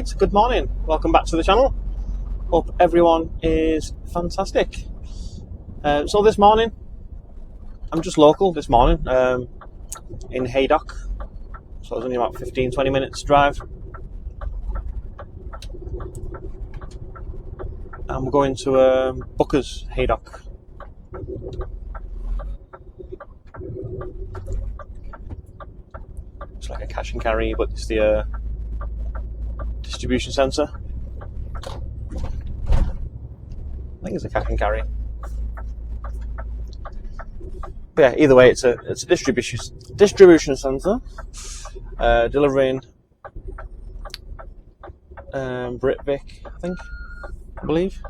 Right, good morning. Welcome back to the channel. Hope everyone is fantastic. So this morning, I'm just local this morning in Haydock. So it's only about 15-20 minutes drive. I'm going to Booker's Haydock. It's like a cash and carry, but it's the distribution centre. I think it's a cash and carry. But yeah, either way, it's a distribution centre delivering Britvic, I believe.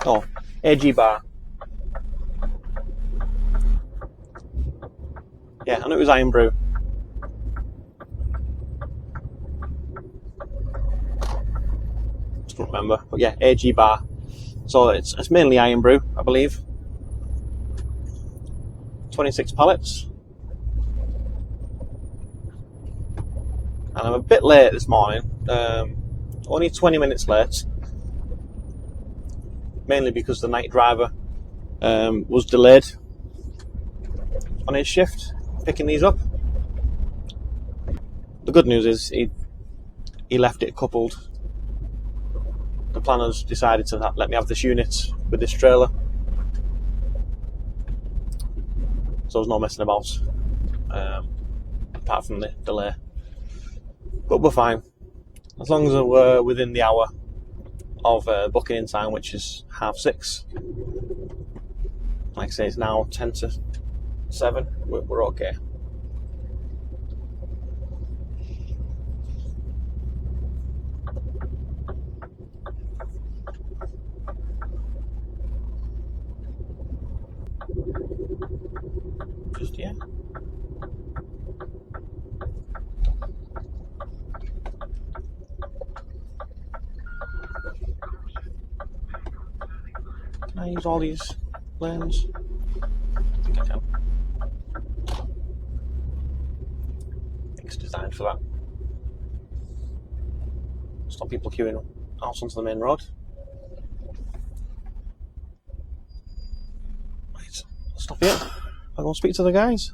Oh, AG Bar. Yeah, I know it was Iron Brew. Just don't remember, but yeah, AG Bar. So it's mainly Iron Brew, I believe. 26 pallets. And I'm a bit late this morning. Only 20 minutes late. Mainly because the night driver was delayed on his shift, picking these up. The good news is he left it coupled. The planners decided to let me have this unit with this trailer. So there's no messing about, apart from the delay. But we're fine. As long as we're within the hour of booking in time, which is 6:30. Like I say, it's now 6:50. We're okay. Just yeah. Can I use all these lanes? I think I can. I think it's designed for that. Stop people queuing out onto the main road. Right, I'll stop here. I'll go speak to the guys.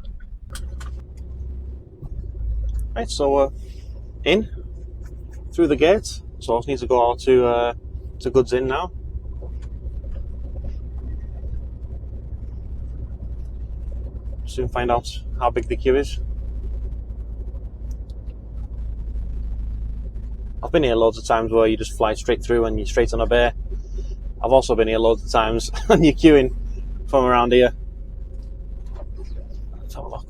Right, so we're in through the gate. So I just need to go out to Goods Inn now. Soon find out how big the queue is. I've been here loads of times where you just fly straight through and you're straight on a bay. I've also been here loads of times and you're queuing from around here. Let's have a look.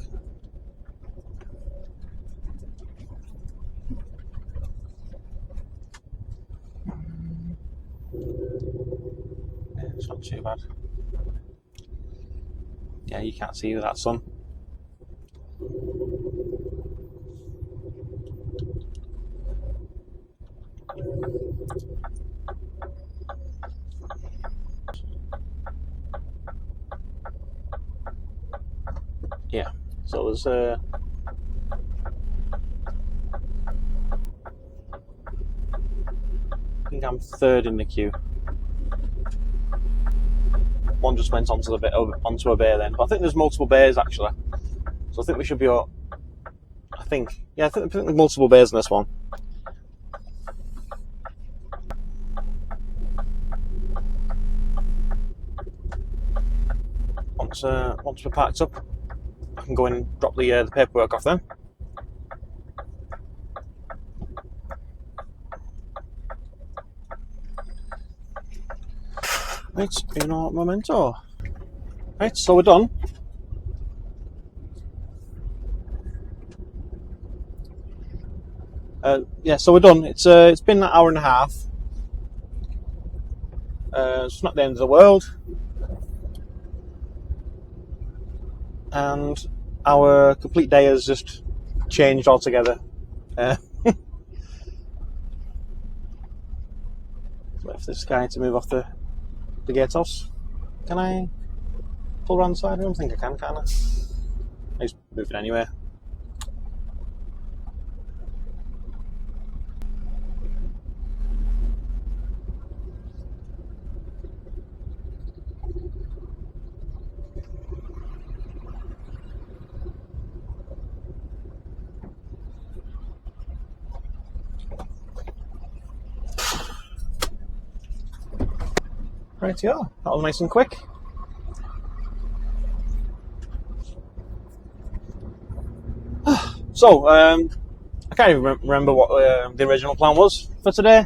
Yeah, it's not too bad. Yeah, you can't see that sun. Yeah, so there's I think I'm third in the queue. One just went onto a bay then, but I think there's multiple bays actually. So I think we should be all. I think there's multiple bays in this one. Once we're packed up, I can go in and drop the paperwork off then. Right, uno momento. Right, so we're done. So we're done. It's been an hour and a half. It's not the end of the world. And our complete day has just changed altogether. Wait for this guy to move off the gatehouse. Can I pull around the side? I don't think I can I? He's moving anyway. Right, yeah, that was nice and quick. So, I can't even remember what the original plan was for today.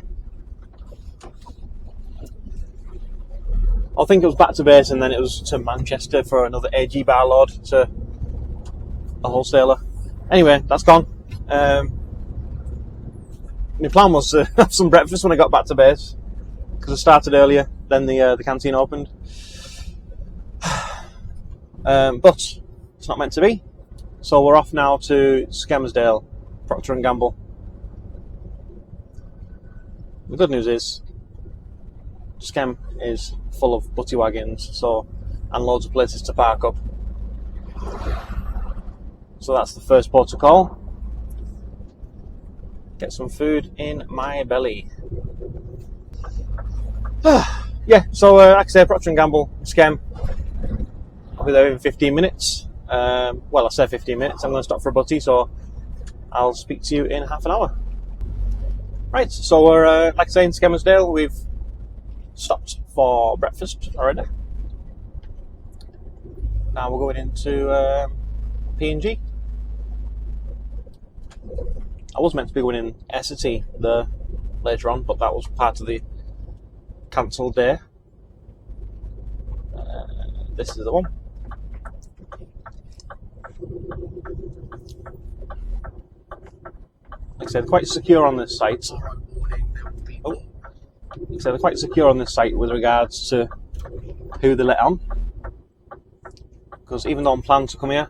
I think it was back to base and then it was to Manchester for another AG bar load to a wholesaler. Anyway, that's gone. My plan was to have some breakfast when I got back to base because I started earlier than the canteen opened. But it's not meant to be. So we're off now to Skelmersdale, Procter & Gamble. The good news is Skem is full of butty wagons, and loads of places to park up. So that's the first port of call. Get some food in my belly. Yeah, so like I say, Procter & Gamble, Skem. I'll be there in 15 minutes. Well, I say 15 minutes. I'm going to stop for a butty, so I'll speak to you in half an hour. Right, so we're, like I say, in Skelmersdale. We've stopped for breakfast already. Now we're going into P&G. I was meant to be going in Essity later on, but that was part of the cancelled day. This is the one. Like I said, quite secure on this site. Like I said, they're quite secure on this site with regards to who they let on. Because even though I'm planning to come here,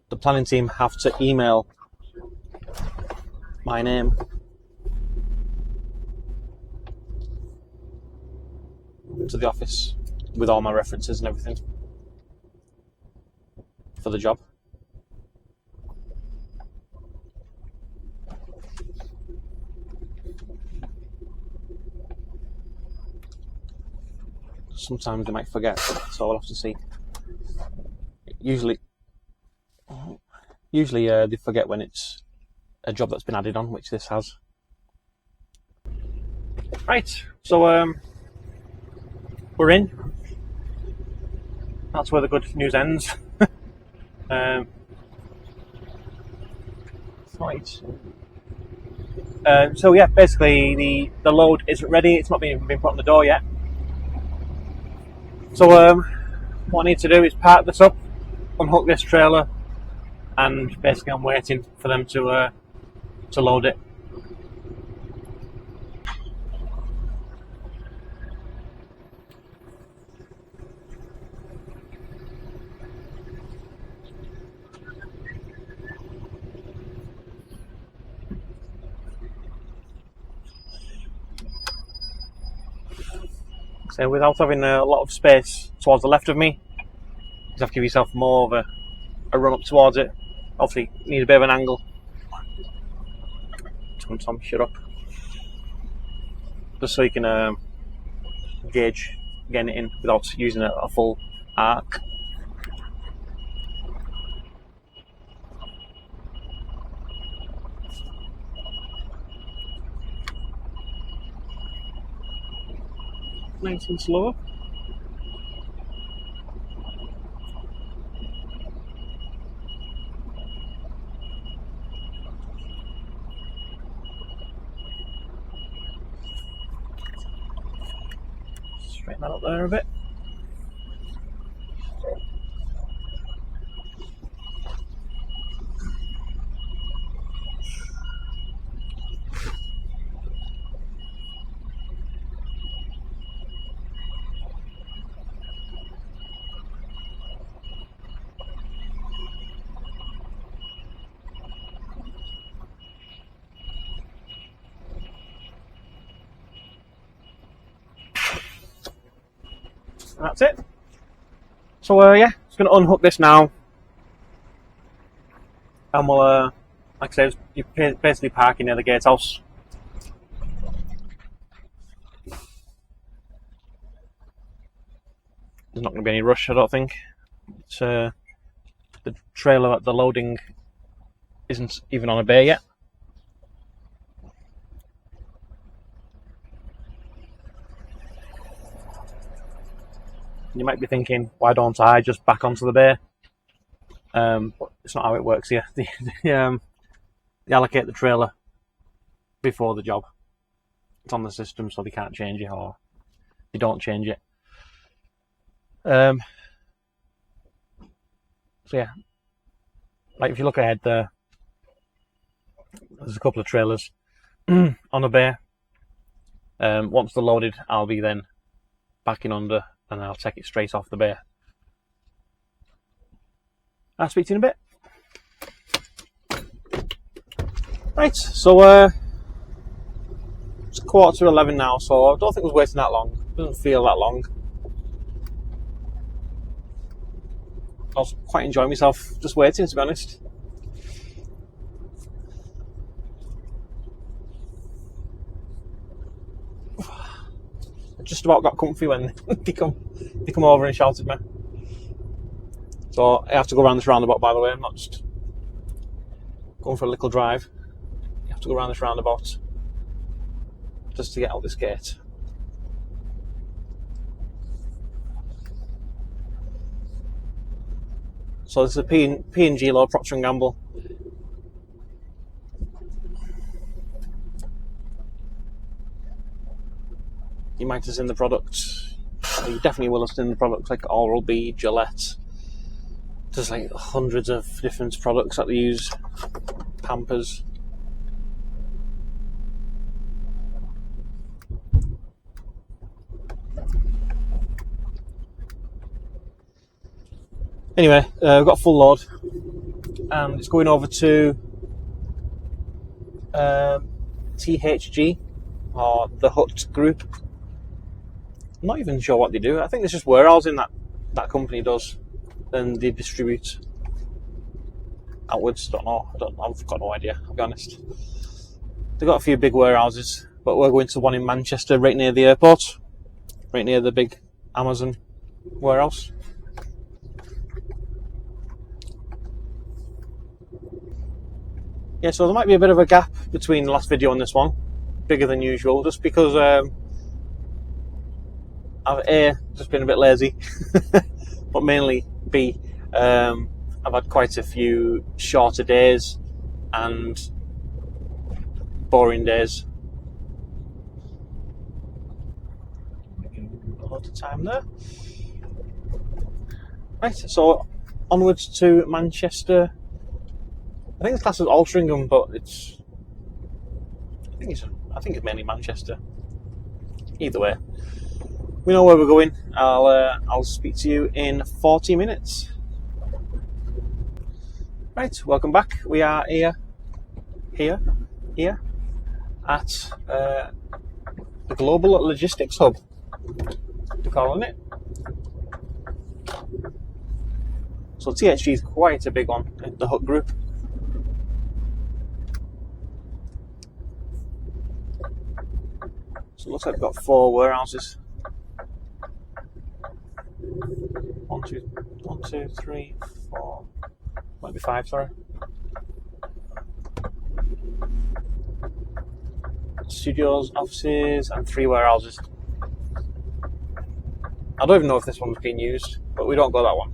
the planning team have to email my name to the office with all my references and everything for the job. Sometimes they might forget, so I'll have to see. Usually they forget when it's a job that's been added on, which this has. Right, so we're in. That's where the good news ends. Right. So yeah, basically the load isn't ready. It's not been put on the door yet. So what I need to do is park this up, unhook this trailer, and basically I'm waiting for them to load it. So without having a lot of space towards the left of me, you have to give yourself more of a run up towards it. Obviously, you need a bit of an angle. Tom, shut up. Just so you can gauge getting it in without using a full arc. Nice and slow. Straighten that up there a bit. And that's it. So yeah, just going to unhook this now, and we'll, like I said, you're basically parking near the gatehouse. There's not going to be any rush, I don't think. It's, the trailer, the loading isn't even on a bay yet. You might be thinking, why don't I just back onto the bay? But it's not how it works here. They allocate the trailer before the job. It's on the system, so they can't change it, or they don't change it. So yeah, like if you look ahead there's a couple of trailers on a bay. Once they're loaded, I'll be then backing under, and I'll take it straight off the bay. I'll speak to you in a bit. Right, so it's 11:15 now, so I don't think I was waiting that long. It doesn't feel that long. I was quite enjoying myself just waiting, to be honest. I just about got comfy when they come over and shouted at me. So I have to go around this roundabout, by the way. I'm not just going for a little drive. You have to go around this roundabout just to get out this gate. So this is a P&G load, Procter & Gamble. You might have seen the products. You definitely will have seen the products like Oral-B, Gillette. There's like hundreds of different products that they use. Pampers. Anyway, we've got a full load, and it's going over to THG, or the Hut Group. I'm not even sure what they do. I think there's just warehousing that company does, and they distribute outwards. Don't know. I've got no idea, I'll be honest. They've got a few big warehouses, but we're going to one in Manchester, right near the airport, right near the big Amazon warehouse. Yeah, so there might be a bit of a gap between the last video and this one, bigger than usual, just because I've just been a bit lazy, but mainly B, I've had quite a few shorter days and boring days. Making a lot of time there. Right, so onwards to Manchester. I think it's classed as Altrincham, but I think it's mainly Manchester. Either way, we know where we're going. I'll speak to you in 40 minutes. Right, welcome back. We are here at the Global Logistics Hub, we're calling it. So THG is quite a big one, the Hut Group. So it looks like we've got 4 warehouses. 1, 2, 3, 4. Might be 5, sorry. Studios, offices, and 3 warehouses. I don't even know if this one's being used, but we don't go that one.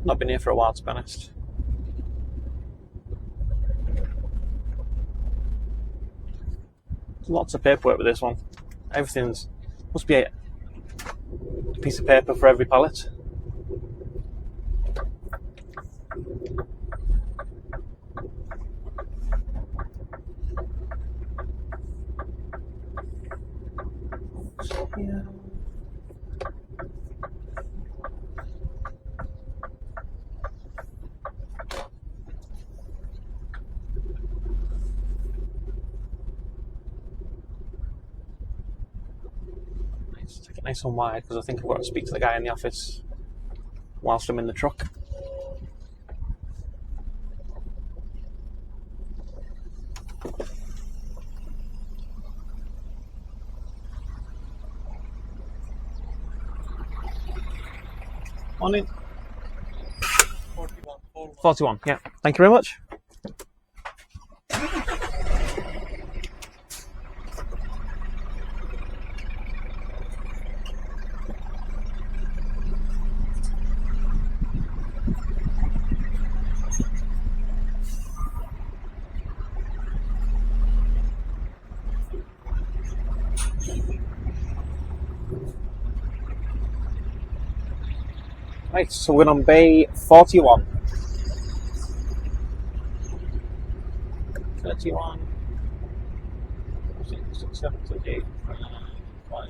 Not been here for a while, to be honest. Lots of paperwork with this one. Everything's must be a piece of paper for every pallet. Yeah. Take it nice and wide because I think I've got to speak to the guy in the office whilst I'm in the truck. Morning. 41, yeah. Thank you very much. Right, so we're on bay 41. 31. 6, 7, 8, 5.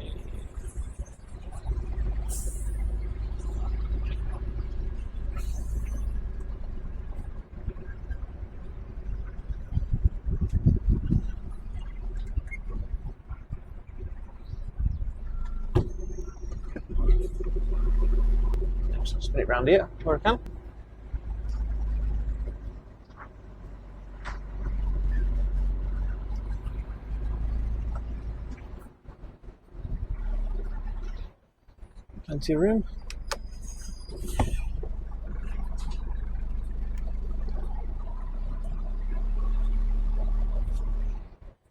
Just spin it round here where I can. Plenty of room.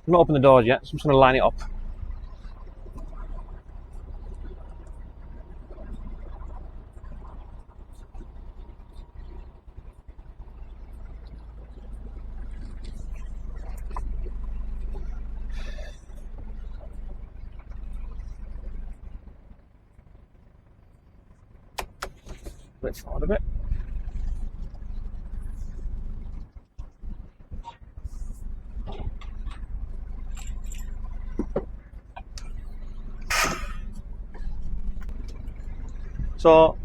I'm not open the doors yet, so I'm just going to line it up. Let's forward a bit. So,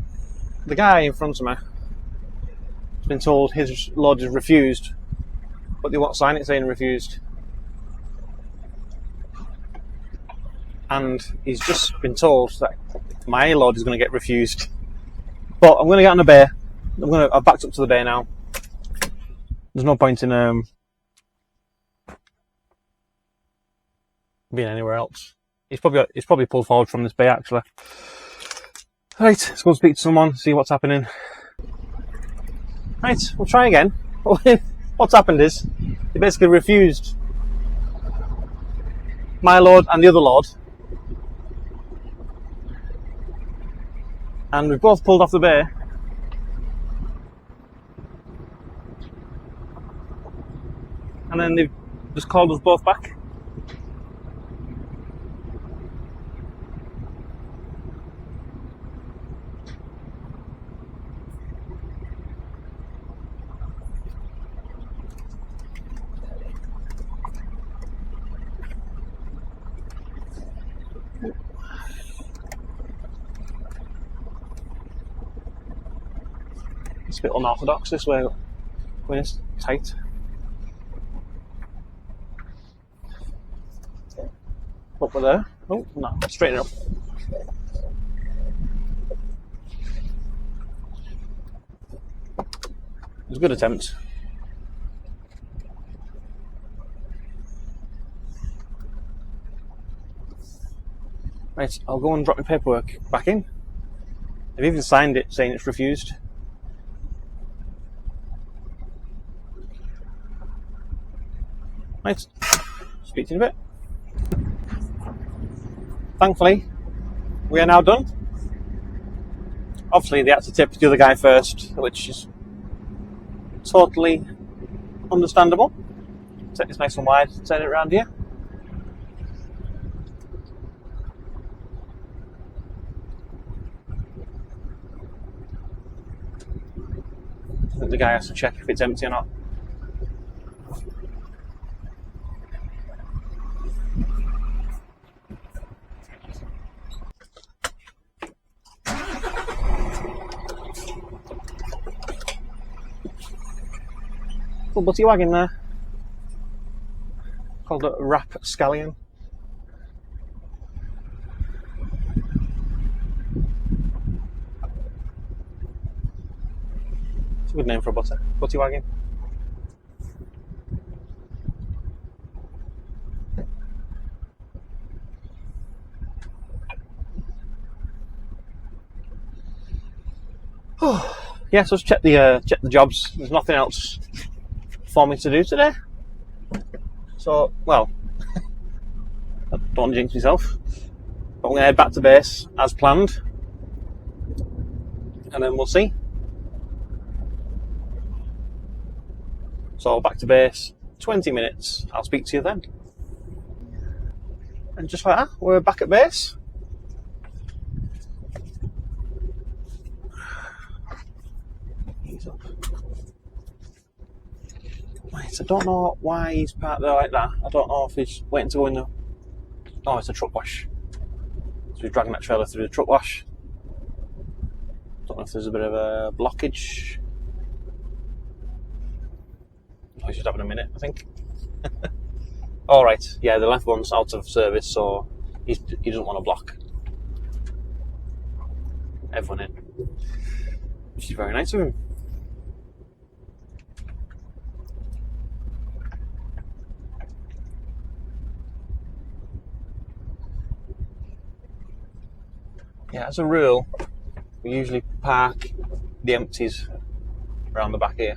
the guy in front of me has been told his load is refused, but they won't sign it saying refused. And he's just been told that my load is going to get refused. But I'm going to get on the bay. I've backed up to the bay now. There's no point in being anywhere else. He's probably pulled forward from this bay actually. Right, let's go speak to someone, see what's happening. Right, we'll try again. What's happened is they basically refused my load and the other load, and we've both pulled off the bay. And then they've just called us both back. It's a bit unorthodox this way, when it's tight. Up with there. Oh, no, straighten it up. It was a good attempt. Right, I'll go and drop my paperwork back in. They've even signed it saying it's refused. Right, speak to you in a bit. Thankfully, we are now done. Obviously, they had to tip the other guy first, which is totally understandable. Take this nice and wide, turn it around here. I think the guy has to check if it's empty or not. Little butty wagon there, called a rapscallion. It's a good name for a butty wagon. Yeah, so let's check the jobs. There's nothing else for me to do today. So, well, I don't want to jinx myself, but I'm going to head back to base as planned, and then we'll see. So back to base, 20 minutes. I'll speak to you then. And just like that, we're back at base. Right, I don't know why he's parked there like that. I don't know if he's waiting to go in the... Oh, it's a truck wash. So he's dragging that trailer through the truck wash. Don't know if there's a bit of a blockage. Oh, he's just having a minute, I think. Alright, yeah, the left one's out of service, so he doesn't want to block everyone in. Which is very nice of him. Yeah, as a rule, we usually park the empties around the back here.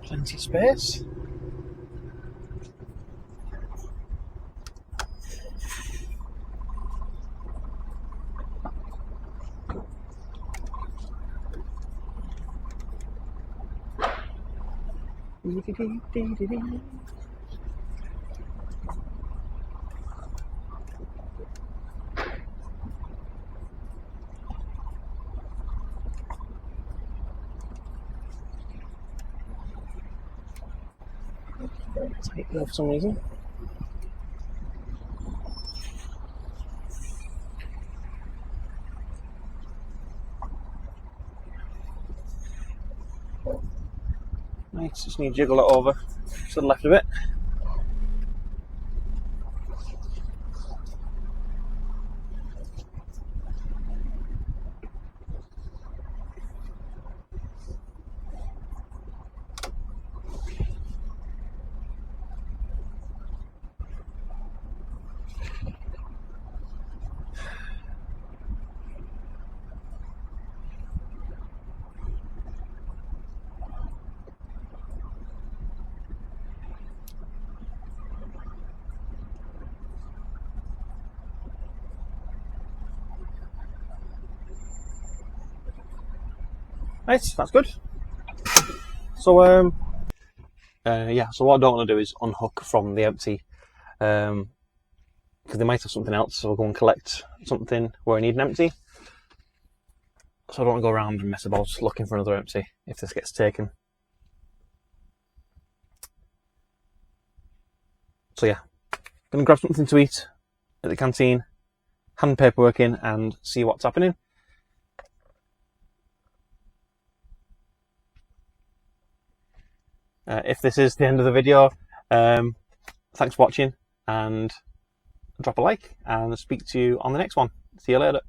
Plenty of space. Tight there for some reason. Right, just need to jiggle it over to the left a bit. Right, that's good. So, yeah, so what I don't want to do is unhook from the empty, because they might have something else, so I'll go and collect something where I need an empty. So I don't want to go around and mess about looking for another empty if this gets taken. So yeah, gonna grab something to eat at the canteen, hand paperwork in and see what's happening. If this is the end of the video, thanks for watching and drop a like and I'll speak to you on the next one. See you later.